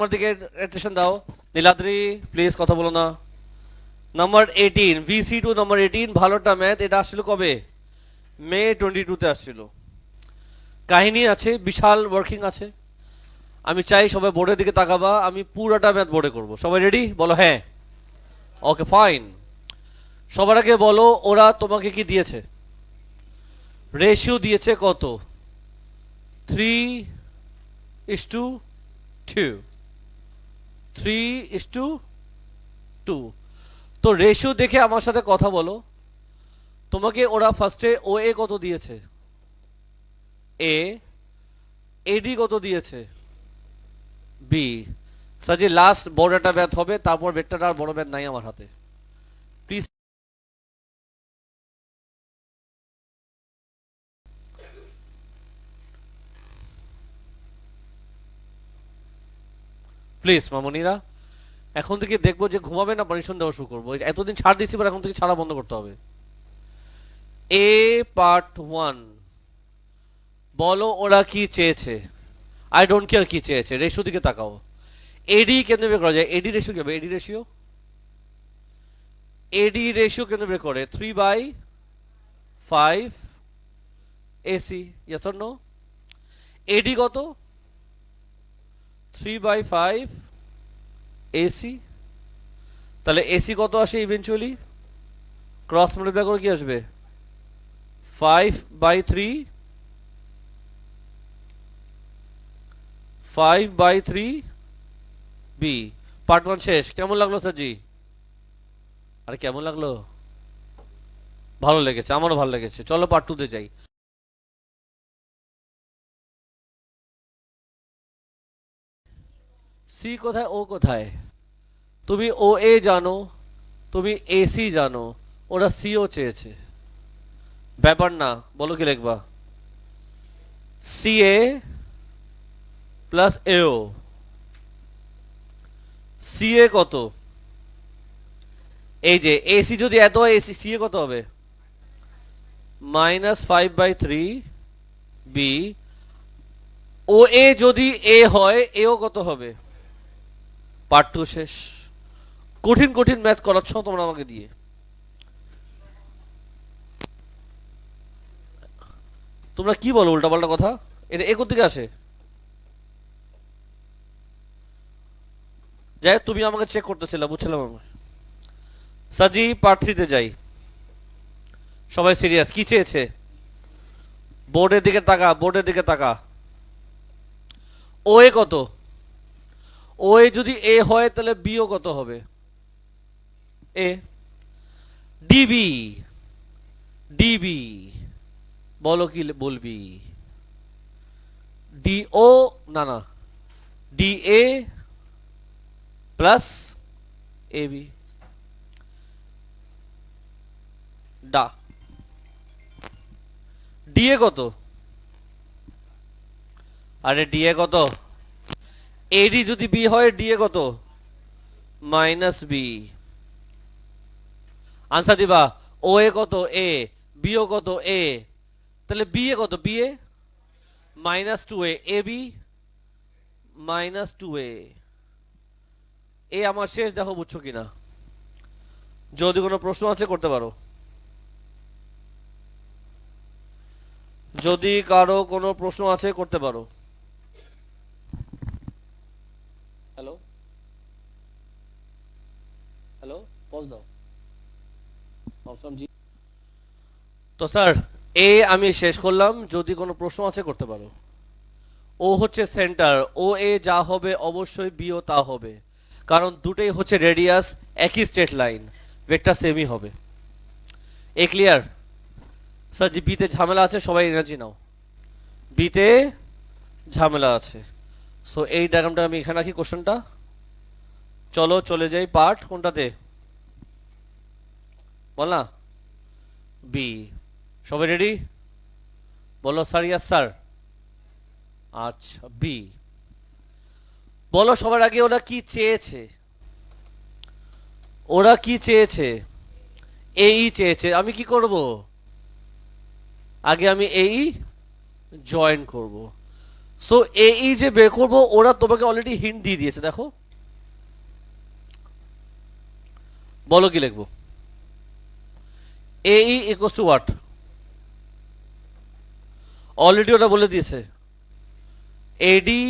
আমার দিকে অ্যাটেনশন দাও। নীলাদ্রি প্লিজ কথা বলো না। নাম্বার 18 VC2 নাম্বার 18 ভালোটা ম্যাথ। এটা আসছিল কবে? মে 22 তে আসছিল। কাহিনী আছে, বিশাল ওয়ার্কিং আছে। আমি চাই সবাই বোর্ডের দিকে তাকাবা। আমি পুরোটা ম্যাথ বোর্ডে করব। সবাই রেডি? বলো হ্যাঁ। Okay fine. সবার আগে বলো ওরা তোমাকে কি দিয়েছে? রেশিও দিয়েছে কত? 3:2। 3:2। তো রেশিও দেখে আমার সাথে কথা বলো। তোমাকে ওরা ফার্স্টে ও এ কত দিয়েছে? এ। এডি কত দিয়েছে? বি। সাজি লাস্ট বড় একটা ম্যাথ হবে, তারপর বেটটা আর বড় ম্যাথ নাই আমার হাতে। প্লিজ প্লিজ মামুনিরা, এখন থেকে দেখবো যে ঘুমাবে না পারমিশন দেওয়া শুরু করবো। এতদিন ছাড় দিচ্ছি, পর এখন থেকে ছাড়া বন্ধ করতে হবে। এ পার্ট 1 বলো ওরা কি চেয়েছে? আই ডোন্ট কেয়ার কি চেয়েছে, রেশিও দিকে তাকাও। এডি কেন বের করা যায়? এডি রেশিও কি হবে? এডি রেশিও কেন বের করে? 3/5 AC. Yes or no? AD কত? 3/5 এসি। তাহলে এসি কত আসে ইভেন্চুয়ালি? ক্রস মাল্টিপ্লাই করে কি আসবে? 5/3। 5/3 বি। পার্ট 1 শেষ। কেমন লাগলো স্যারজি? আরে কেমন লাগলো? ভালো লেগেছে, আমারও ভালো লেগেছে। চলো পার্ট 2 তে যাই। সি কোথায়, ও কোথায়? তুমি ও এ জানো, তুমি এসি জানো, ওরা সিও চেয়েছে। ব্যাপার না, বলো কি লিখবা? সি এ প্লাস এও। সি এ কত? এই যে এসি যদি এত হয়, এসি সি এ কত হবে? -5/3 বি। ও এ যদি এ হয়, এও কত হবে? পার্ট 2 শেষ। কঠিন কঠিন ম্যাথ করাচ্ছ তোমরা আমাকে দিয়ে। তোমরা কি বলো উল্টাপাল্টা কথা? এটা এ কোত্থেকে আসে? যাই হোক, তুমি আমাকে চেক করতেছিলে, বুঝছিলাম আমি। সাজি পার্ট 3 তে যাই। সবাই সিরিয়াস। কি চেয়েছে? বোর্ডের দিকে তাকা, বোর্ডের দিকে তাকা। ও এ কত? ও এ যদি এ হয় তাহলে বিও কত হবে? এ। ডিবি। ডিবি বলো কি বলবি? ডি ও, না না, D A plus A B. ডা। ডি এ কত? আরে ডি এ কত? এডি যদি বি হয়, ডি এ কত? -বি। আনসার দিবা। ও এ কত? এ। বি ও কত? এ। তাহলে বি এ কত? B A -2a। A B -2a। এ আমার শেষ। দেখো বুঝছো কিনা। যদি কোনো প্রশ্ন আছে করতে পারো। যদি কারো কোনো প্রশ্ন আছে করতে পারো। হ্যালো হ্যালো, পজ দাও। অপশন জি। তো স্যার, এ আমি শেষ করলাম। যদি কোনো প্রশ্ন আছে করতে পারো। ও হচ্ছে সেন্টার। ও এ যা হবে অবশ্যই বিও তা হবে, কারণ দুটোই হচ্ছে রেডিয়াস, একই স্ট্রেট লাইন, ভেক্টর সেমই হবে। এ ক্লিয়ার? স্যার জি বিতে ঝামেলা আছে, সবাই এনার্জি নাও। বিতে ঝামেলা আছে। সো এই ডায়াগ্রামটা আমি এখানে রাখি কোশ্চেনটা। চলো চলে যাই পার্ট কোনটাতে? বল না। বি। সবাই রেডি? বলো স্যার। Yes sir. আচ্ছা বি। বলো সবার আগে ওরা কি চেয়েছে? ওরা কি চেয়েছে? এই চেয়েছে। আমি কি করব? আগে আমি এই জয়েন করব। সো এই যে বের করবো ওরা তোমাকে অলরেডি হিন্ট দিয়ে দিয়েছে, দেখো। বলো কি লিখবো? A equals to what? Already ওরা বলে দিয়েছে AD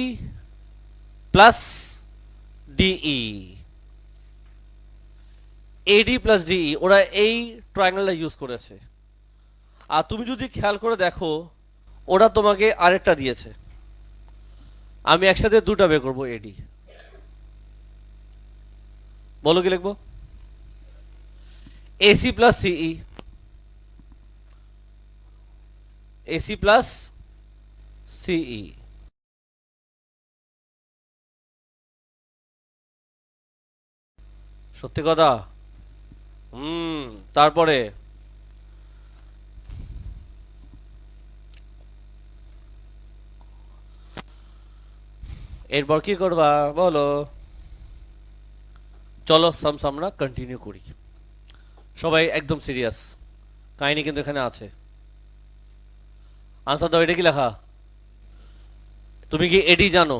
plus DE. AD plus DE ওরা এই ট্রায়াঙ্গেলটা ইউজ করেছে। আর তুমি যদি খেয়াল করে দেখো ওরা তোমাকে আরেকটা দিয়েছে। আমি একসাথে দুটা বের করবো এডি। বলো কি লিখবো? এসি প্লাস সিই। এসি প্লাস সিই। সত্যি কথা। তারপরে এরপর কি করবা বলো? চলো সামস আমরা কন্টিনিউ করি। সবাই একদম সিরিয়াস, কাহিনী কিন্তু এখানে আছে। আনসার দাও। এটা কি লেখা? তুমি কি এডি জানো?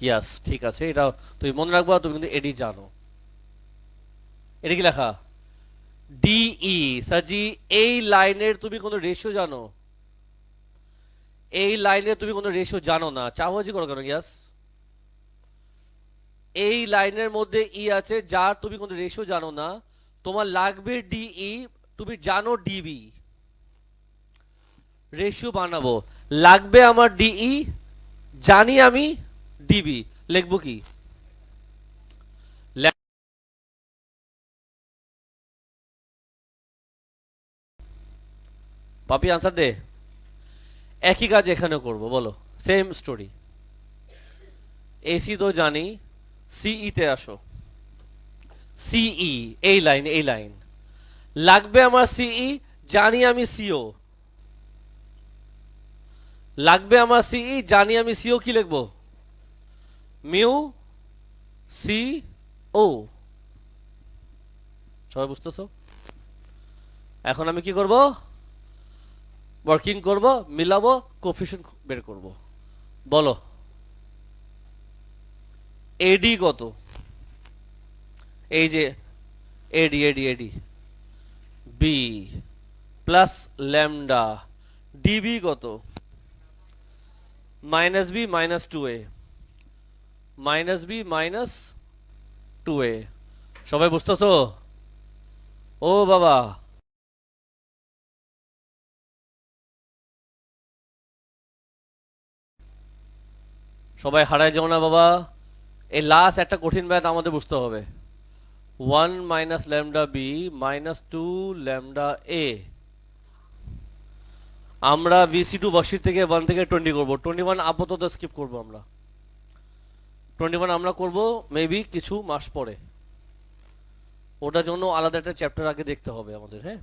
ইয়াস, ঠিক আছে, এটা তুমি মনে রাখবা। তুমি কিন্তু এডি জানো। এটা কি লেখা? ডিই। সাজি, এই লাইনের তুমি কোনো রেশিও জানো? এই লাইনে তুমি কোনো রেশিও জানো না, চাওয়াজি করো কেন? ইয়াস, এই লাইনের মধ্যে ই আছে যার তুমি কোনো রেশিও জানো না, তোমার লাগবে ডিই। তুমি জানো ডিবি, রেশিও বানাবো, লাগবে আমার ডিই, জানি আমি ডিবি। লিখবো কি? পাপি আনসার দে। একই কাজ এখানে করব, বলো। Same story. এসি তো জানি, সিই তে আসো। সিই, এই লাইন, এই লাইন লাগবে আমার সিই, জানি আমি সিও। লাগবে আমার সিই, জানি আমি সিও। কি লিখবো? মিউ সি ও। সবাই বুঝতেছো? এখন আমি কি করব? ওয়ার্কিং করব, মিলাবো, কোফিশিয়েন্ট বের করব। বলো এডি কত? এই যে এডি এডি এডি বি প্লাস ল্যামডা। ডিবি কত? মাইনাস বি মাইনাস টু এ। মাইনাস বি মাইনাস টু এ। সবাই বুঝতেছো? ও বাবা, সবাই হারায় যাও না বাবা। এই লাস্ট একটা কঠিন ম্যাথ আমাদের বুঝতে হবে। 1 minus lambda B minus 2 lambda A. আমরা VC2 বর্ষির থেকে 1 থেকে 20 করব। 21 আপাতত স্কিপ করব আমরা। 21 আমরা করব মেবি কিছু মাস পরে। ওটার জন্য আলাদা একটা চ্যাপ্টার আগে দেখতে হবে আমাদের। হ্যাঁ,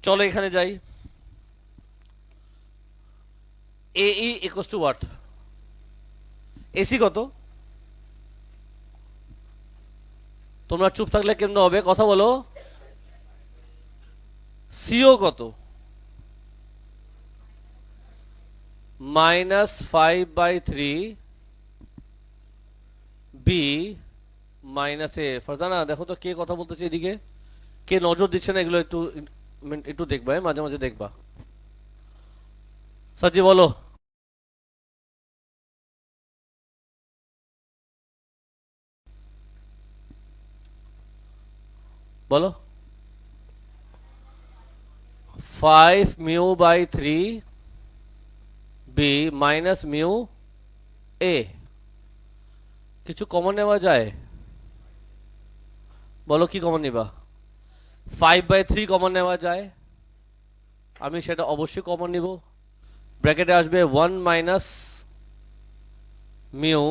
চলো এখানে যাই। AE equals to what? AC কত? তোমরা চুপ থাকলে কেমনে হবে? কথা বলো। সিও কত? -5/3 বি মাইনাস এ। ফারজানা দেখো তো কে কথা বলতেছে এদিকে, কে নজর দিচ্ছে না এগুলো একটু একটু দেখবা, মাঝে মাঝে দেখবা। সাজি বলো। বলো 5 μ/3 বি মাইনাস মিউ এ। কিছু কমন নেওয়া যায়? বলো কি কমন নিবা? 5/3 কমন নেওয়া যায়, আমি সেটা অবশ্যই কমন নিব। ব্র্যাকেটে আসবে 1 মাইনাস মিউ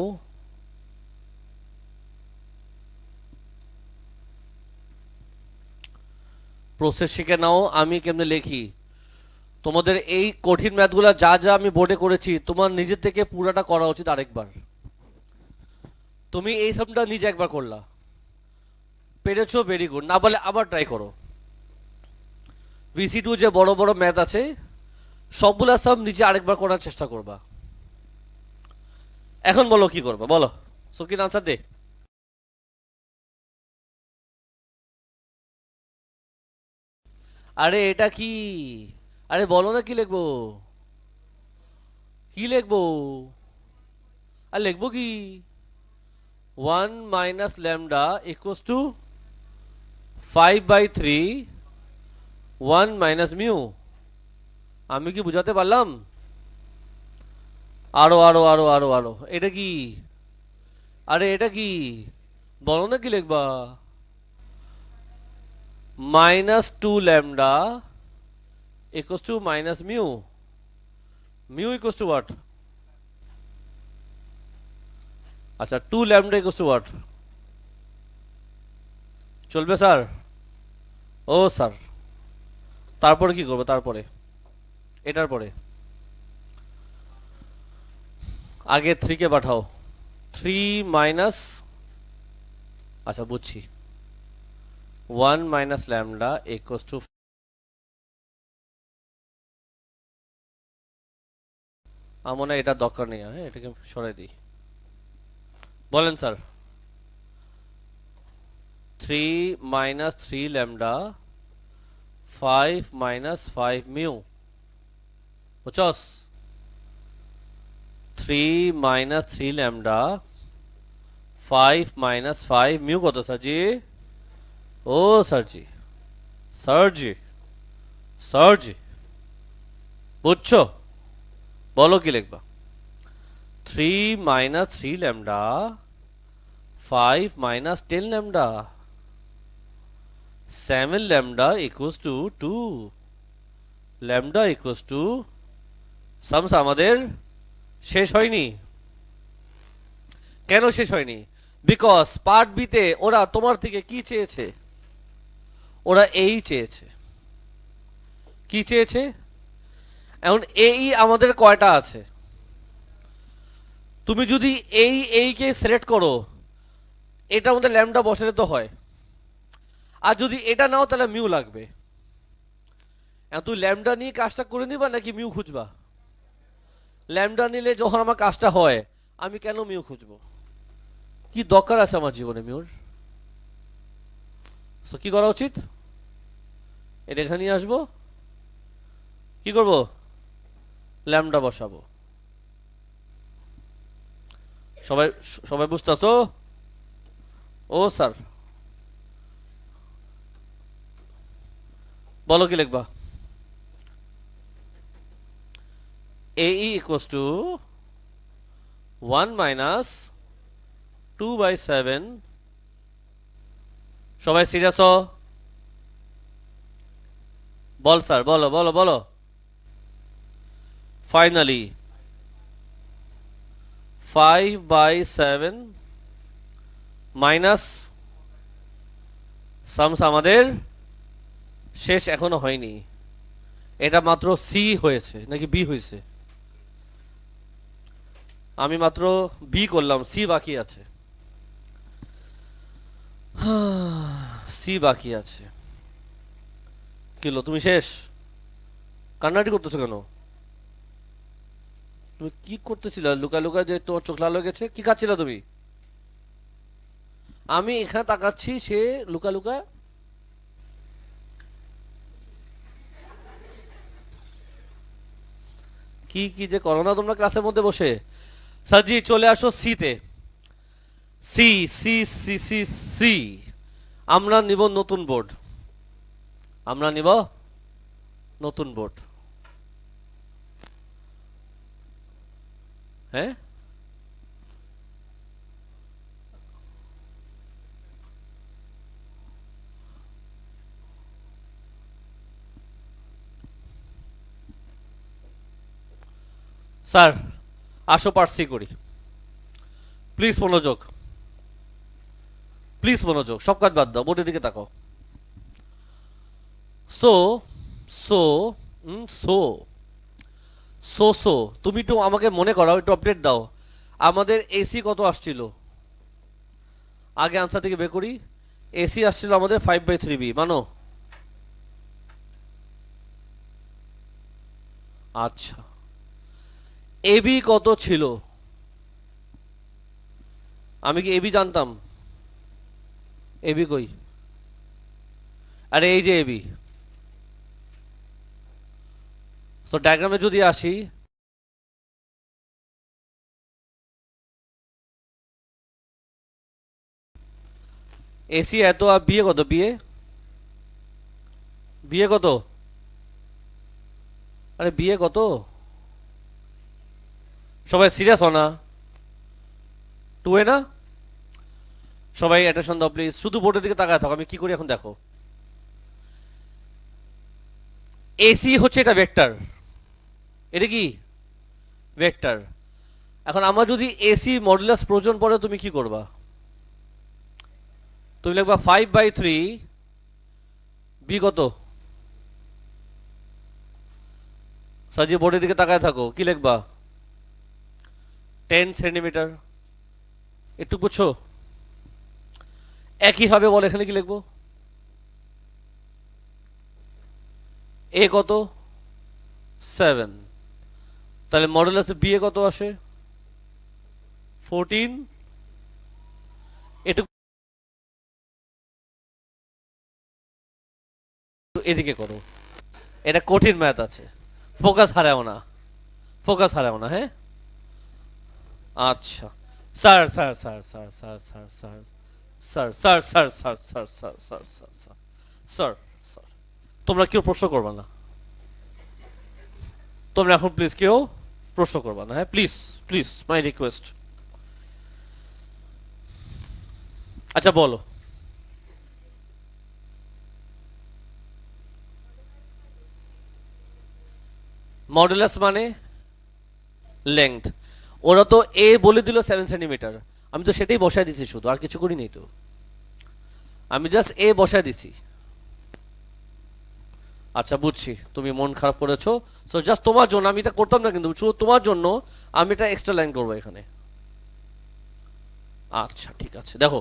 প্রসেস শিখে নাও আমি কেমনে লিখি। তোমাদের এই কঠিন ম্যাথগুলো যা যা আমি বোর্ডে করেছি তোমার নিজের থেকে পুরাটা করা উচিত আরেকবার। তুমি এই সামটা নিজে একবার করলা, পেরেছো, ভেরি গুড। না বলে আবার ট্রাই করো। VC2 যে বড় বড় ম্যাথ আছে সবগুলা সাম নিজে আরেকবার করার চেষ্টা করবা। এখন বলো কি করবে, বলো। সকিন আনসার দে। আরে এটা কি? আরে বলো না কি লিখবো? কি লিখবো? আর লিখবো কি? 1 - λ = 5/3 1 - μ। আমি কি বুঝাতে পারলাম? আরো আরো আরো আরো আরো, এটা কি? আরে এটা কি? বলো না কি লিখবা? -2 λ = μ, what? আচ্ছা 2 λ = what? চলবে স্যার? ও স্যার, তারপরে কি করবো তারপরে? এটার পরে আগে 3 কে পাঠাও। 3 মাইনাস, আচ্ছা বুঝছি, 1 - λ = আমার মনে হয় এটা দরকার নেই, হ্যাঁ এটাকে সরাই দিই। বলেন স্যার। 3 - 3 λ 5 - 5 μ, বুঝছস? 3 - 3 λ 5 - 5 μ কত স্যারজি? ও স্যারজি, স্যারজি, স্যারজি, বুঝছো? বলো কি লিখবা? 3 - 3 λ 5 - 10 λ 7 λ = 2 λ = সামস আমাদের শেষ হয়নি। কেন শেষ হয়নি? বিকজ পার্ট বিতে ওরা তোমার থেকে কি চেয়েছে? ওরা এই চেয়েছে। কি চেয়েছে? এখন এই আমাদের কয়টা আছে? তুমি যদি এই কে সিলেক্ট করো, এটার মধ্যে ল্যামডা বসালে তো হয়। আর যদি এটা নাও তাহলে মিউ লাগবে। এখন তুই ল্যামডা নিয়ে কাজটা করে নিবা নাকি মিউ খুঁজবা? ল্যামডা নিলে যখন আমার কাজটা হয়, আমি কেন মিউ খুঁজবো? কি দরকার আছে আমার জীবনে মিউর? তো কি করা উচিত? এটা এখানে নিয়ে আসবো, কি করব? ল্যামডা বসাবো। সবাই সবাই বুঝতেছো? ও স্যার, বলো কি লিখবা? AE = 1 - 2/7। সবাই সিরিয়াস হও। বল স্যার, বলো বলো বলো। ফাইনালি 5/7 মাইনাস সামস আমাদের শেষ এখনো হয়নি। এটা মাত্র সি হয়েছে নাকি বি হয়েছে? আমি মাত্র বি করলাম, সি বাকি আছে। সি বাকি আছে। কিলো তুমি শেষ? কান্নাটি করতেছো কেন? তুমি কি করতেছিল লুকা লুকা যে তোমার চোখ লাল হয়ে গেছে? কি খাচ্ছিল তুমি? আমি এখানে তাকাচ্ছি, সে লুকা লুকা। কি কি যে করো না তোমরা ক্লাসের মধ্যে বসে। সাজি চলে আসো সিতে। C C C C C. আমরা নিব নতুন বোর্ড। আমরা নিব নতুন বোর্ড। হ্যাঁ, স্যার আসো পার্ট সি করি। প্লিজ মনোযোগ, প্লিজ মনোযোগ, সব কাজ বাদ দাও, বোর্ডের দিকে তাকাও। সো সো সো সো তুমি একটু আমাকে মনে করাও, একটু আপডেট দাও। আমাদের এসি কত আসছিল? আগে আনসার থেকে বের করি। এসি আসছিল আমাদের 5/3b, মানো? আচ্ছা, এবি কত ছিল? আমি কি এবি জানতাম? এবি কই? আরে এই যে এবি। তো ডায়াগ্রামে যদি আসি, এসি এত আর বিয়ে কত? বিয়ে বিয়ে কত? আরে বিয়ে কত? সবাই সিরিয়াস হও না। 2A না? সবাই অ্যাটেনশন দাও প্লিজ, শুধু বোর্ডের দিকে তাকায় থাকো, আমি কি করি এখন দেখো। এসি হচ্ছে এটা ভেক্টর, এটা কি ভেক্টর। এখন আমার যদি এসি মডুলাস প্রয়োজন পড়ে তুমি কি করবা? তুমি লিখবা 5/3 বি কত? সাজি বোর্ডের দিকে তাকায় থাকো, কি লিখবা? 10 সেন্টিমিটার। একটু বুঝছো? একই ভাবে বল, এখানে কি লিখবো? এ কত? 7। তাহলে মডুলাসে বি এ কত আসে? 14। একটু এদিকে করো, এটা কঠিন ম্যাথ আছে, ফোকাস হারাও না, ফোকাস হারাও না, হ্যাঁ। আচ্ছা sir sir sir sir sir sir sir sir sir sir sir sir sir sir sir sir sir তোমরা কেউ প্রশ্ন করবা না, তোমরা এখন প্লিজ কেউ প্রশ্ন করবা না, হ্যাঁ প্লিজ প্লিজ, মাই রিকোয়েস্ট। আচ্ছা বলো। মডুলাস মানে লেংথ। ওরা তো এ বলে দিল 7 সেন্টিমিটার, আমি তো সেটাই বসায় দিছি, শুধু আর কিছু করিনি তো, আমি জাস্ট এ বসায় দিছি। আচ্ছা বুঝছি, তুমি মন খারাপ করেছো, সো জাস্ট তোমার জন্য আমি এটা করতাম না, কিন্তু শুধু তোমার জন্য আমি এটা এক্সট্রা লাইন করবো এখানে। আচ্ছা ঠিক আছে, দেখো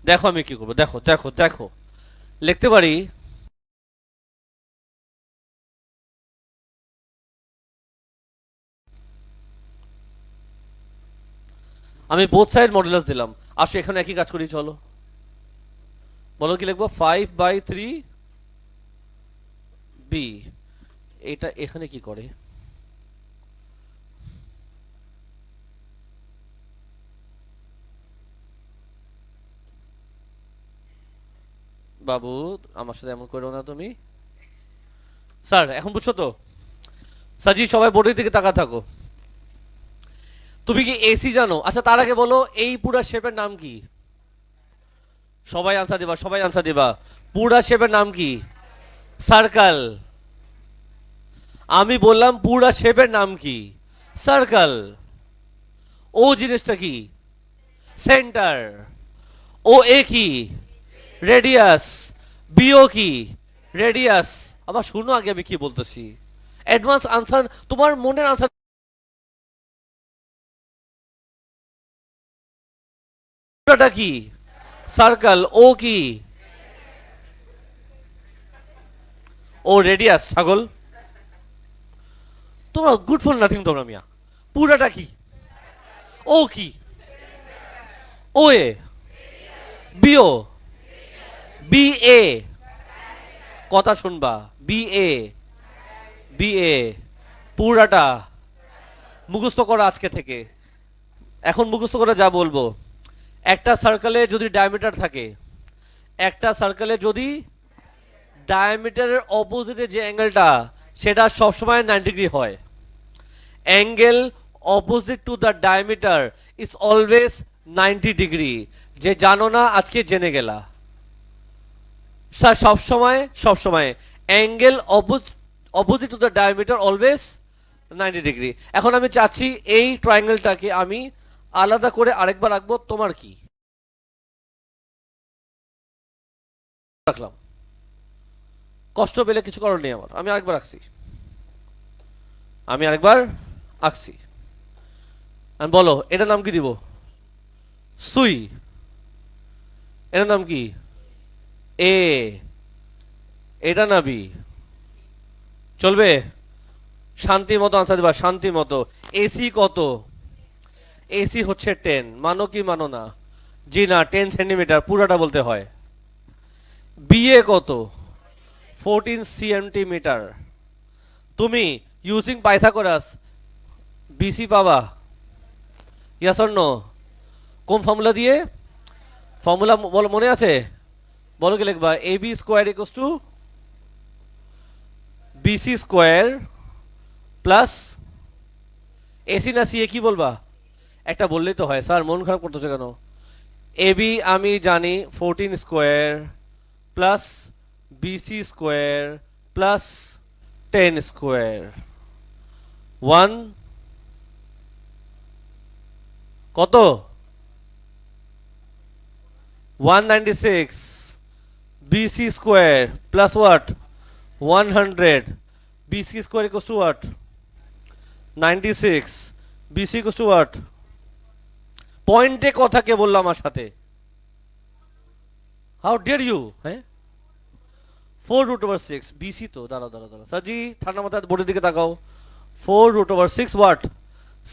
দেখো আমি কি করবো, দেখো দেখো দেখো, লিখতে পারি আমি বোথ সাইড মডুলাস দিলাম। আসো এখানে একই কাজ করি, চলো বলো কি লিখবো? 5/3 বি। এটা এখানে কি করে? বাবু আমার সাথে এমন করো না তুমি। স্যার এখন বুঝছো তো? সাজি সবাই বোর্ডের দিকে তাকা থাকো। তুমি কি এসি জানো? আচ্ছা তার আগে বলো এই পুরা শেপের নাম কি? সবাই আনসার দিবা, সবাই আনসার দিবা। পুরা শেপের নাম কি? সার্কেল। আমি বললাম পুরা শেপের নাম কি? সার্কেল। ও জিনিসটা কি? সেন্টার। ও এ কি? রেডিয়াস। বিও কি? রেডিয়াস। আবার শুনো আগে আমি কি বলতেছি, অ্যাডভান্স আনসার তোমার মনের আনসার কি? সার্কেল। ও কি? ও রেডিয়াস। ছাগল তোমরা গুড ফর নাথিং তোমরা মিয়া। পুরাটা কি? ও কি? ও এ। বিও। B A. কথা শুনবা, বি এ। B A. পুরাটা মুখস্থ করা আজকে থেকে, এখন মুখস্থ করে যা বলবো। একটা সার্কেলে যদি ডায়ামিটার থাকে, একটা সার্কেলে যদি ডায়ামিটারের অপোজিটে যে অ্যাঙ্গেলটা, সেটা সবসময় 90 ডিগ্রি হয়। Angle opposite to the diameter is always 90 degree. যে জানো না আজকে জেনে গেলা। স্যার সবসময় সবসময় angle opposite to the diameter always 90 degree. এখন আমি চাচ্ছি এই ট্রায়াঙ্গেলটাকে আমি আলাদা করে আরেকবার রাখবো, তোমার কি রাখলাম, কষ্ট পেলে কিছু করার নেই আমার, আমি আরেকবার রাখছি, আমি আরেকবার আঁকছি। আমি বলো এটার নাম কি দিব? সুই। এটার নাম কি? এ। এটা না বি। চলবে? শান্তি মতো আনসার দিবা, শান্তি মতো। এসি কত? এসি হচ্ছে 10, মানো কি মানো না? জি না, 10 সেন্টিমিটার পুরাটা বলতে হয়। বিএ কত? 14 সেন্টিমিটার। তুমি ইউজিং পাইথাগোরাস বিসি পাবা? Yes or no? কোন ফর্মুলা দিয়ে? ফর্মুলা বলো, মনে আছে? বলো কি লিখবা? A B square equals to BC square plus AC না সিএ, কি বলবা? একটা বললেই তো হয়। স্যার মন খারাপ করতেছে কেন? এ বি আমি জানি 14 square plus BC square plus 10 square 1 কত? 196 BC square plus what 100 BC square equals to what 96 BC equals to what? পয়েন্টে কথা কে বললো আমার সাথে? How dare you? হ্যাঁ, 4√6 বিসি তো। দাঁড়াও দাঁড়াও দাঁড়াও স্যারজি, ঠান্ডা মাথায় বোর্ডের দিকে তাকাও। 4√6 হোয়াট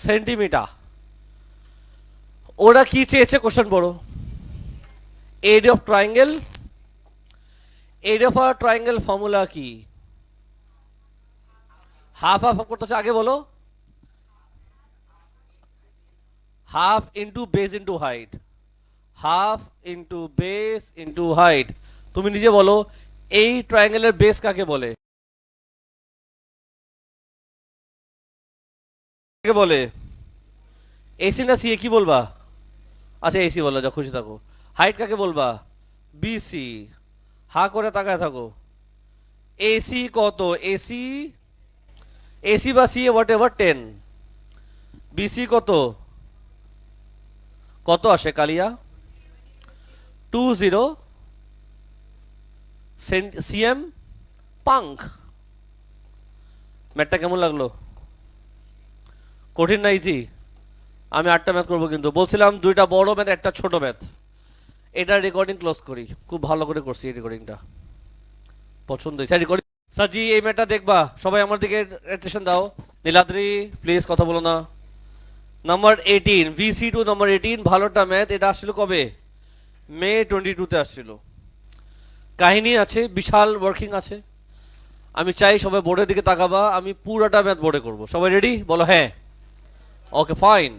সেন্টিমিটার। ওরা কি চেয়েছে কোশ্চেন পড়ো। Area of triangle, area of a triangle formula কি? হাফ হাফ করতেছে, আগে বলো। Half into base into height, half into base into height. তুমি নিজে বলো এই ট্রায়াঙ্গেলের বেস কাকে বলে? কাকে বলে? এসি না সিএ, কি বলবা? আচ্ছা এসি বলো, যা খুশি থাকো। হাইট কাকে বলবা? বিসি। হা করে তাকায় থাকো। এসি কত? এসি, এসি বা সিএ হোয়াট এভার 10। বিসি কত? কত আসে কালিয়া? 20 সিএম পাঙ্ক। ম্যাথটা কেমন লাগলো? কঠিন না ইজি? আমি 8টা ম্যাথ করবো, কিন্তু বলছিলাম 2টা বড় ম্যাথ, একটা ছোট ম্যাথ। এটা রেকর্ডিং ক্লোজ করি, খুব ভালো করে করছি এই রেকর্ডিংটা, পছন্দ হয়েছে রেকর্ডিং। সাজি এই ম্যাথটা দেখবা সবাই, আমার দিকে অ্যাটেনশন দাও। নীলাদ্রি প্লিজ কথা বলো না। নাম্বার 18 VC2 নাম্বার 18, ভালোটা ম্যাথ। এটা আসছিল কবে? মে 22-তে আসছিল। কাহিনী আছে, বিশাল ওয়ার্কিং আছে। আমি চাই সবাই বোর্ডের দিকে তাকাবা, আমি পুরোটা ম্যাথ বোর্ডে করব। সবাই রেডি? বলো হ্যাঁ। Okay fine.